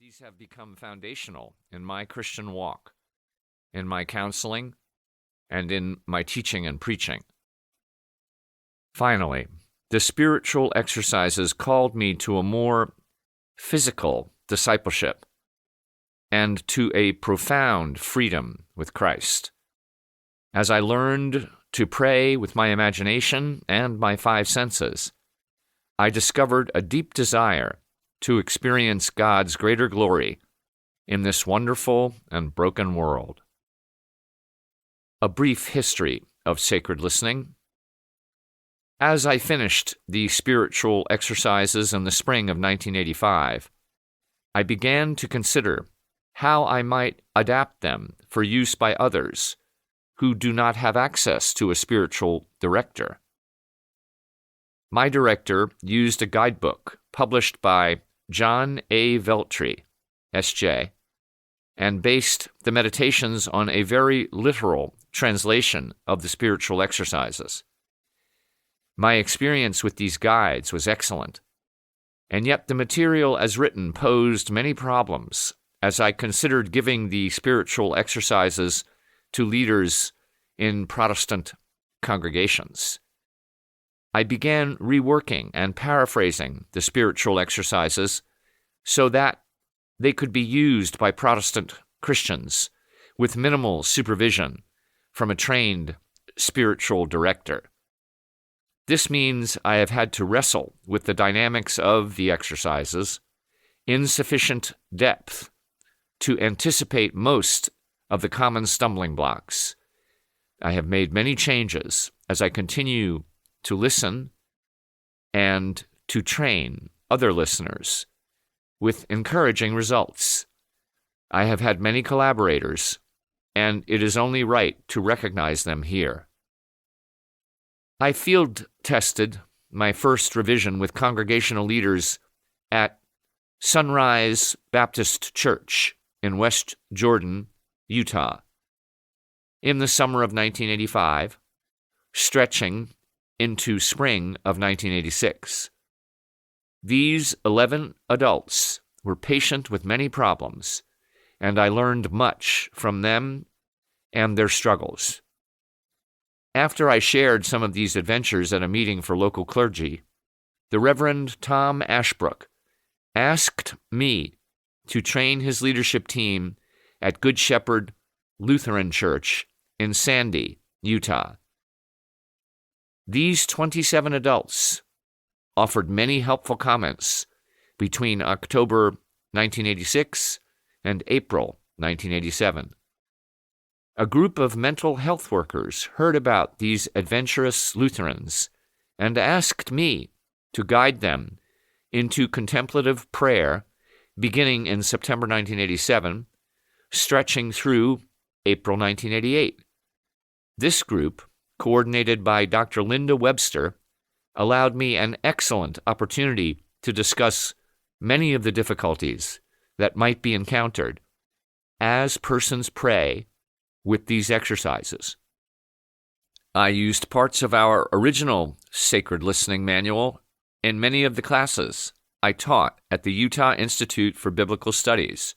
These have become foundational in my Christian walk, in my counseling, and in my teaching and preaching. Finally, the spiritual exercises called me to a more physical discipleship and to a profound freedom with Christ. As I learned to pray with my imagination and my five senses, I discovered a deep desire to experience God's greater glory in this wonderful and broken world. A brief history of sacred listening. As I finished the spiritual exercises in the spring of 1985, I began to consider how I might adapt them for use by others who do not have access to a spiritual director. My director used a guidebook published by John A. Veltri, S.J., and based the meditations on a very literal translation of the spiritual exercises. My experience with these guides was excellent, and yet the material as written posed many problems as I considered giving the spiritual exercises to leaders in Protestant congregations. I began reworking and paraphrasing the spiritual exercises so that they could be used by Protestant Christians with minimal supervision from a trained spiritual director. This means I have had to wrestle with the dynamics of the exercises in sufficient depth to anticipate most of the common stumbling blocks. I have made many changes as I continue to listen and to train other listeners with encouraging results. I have had many collaborators, and it is only right to recognize them here. I field tested my first revision with congregational leaders at Sunrise Baptist Church in West Jordan, Utah, in the summer of 1985, stretching into spring of 1986. These 11 adults were patient with many problems, and I learned much from them and their struggles. After I shared some of these adventures at a meeting for local clergy, the Reverend Tom Ashbrook asked me to train his leadership team at Good Shepherd Lutheran Church in Sandy, Utah. These 27 adults offered many helpful comments between October 1986 and April 1987. A group of mental health workers heard about these adventurous Lutherans and asked me to guide them into contemplative prayer beginning in September 1987, stretching through April 1988. This group, coordinated by Dr. Linda Webster, allowed me an excellent opportunity to discuss many of the difficulties that might be encountered as persons pray with these exercises. I used parts of our original Sacred Listening Manual in many of the classes I taught at the Utah Institute for Biblical Studies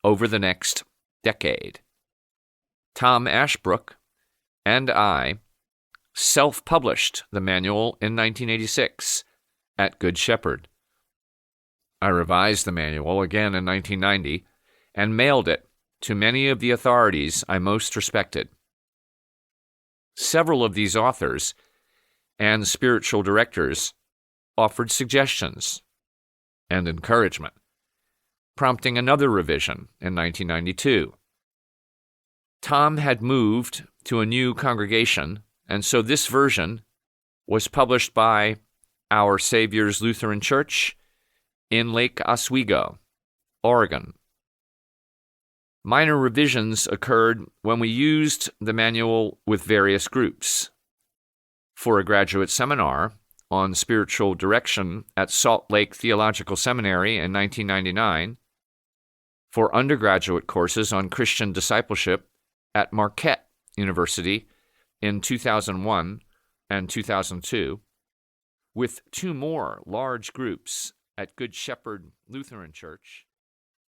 over the next decade. Tom Ashbrook and I self-published the manual in 1986 at Good Shepherd. I revised the manual again in 1990 and mailed it to many of the authorities I most respected. Several of these authors and spiritual directors offered suggestions and encouragement, prompting another revision in 1992. Tom had moved to a new congregation, and so this version was published by Our Savior's Lutheran Church in Lake Oswego, Oregon. Minor revisions occurred when we used the manual with various groups. For a graduate seminar on spiritual direction at Salt Lake Theological Seminary in 1999, for undergraduate courses on Christian discipleship at Marquette University in 2001 and 2002, with two more large groups at Good Shepherd Lutheran Church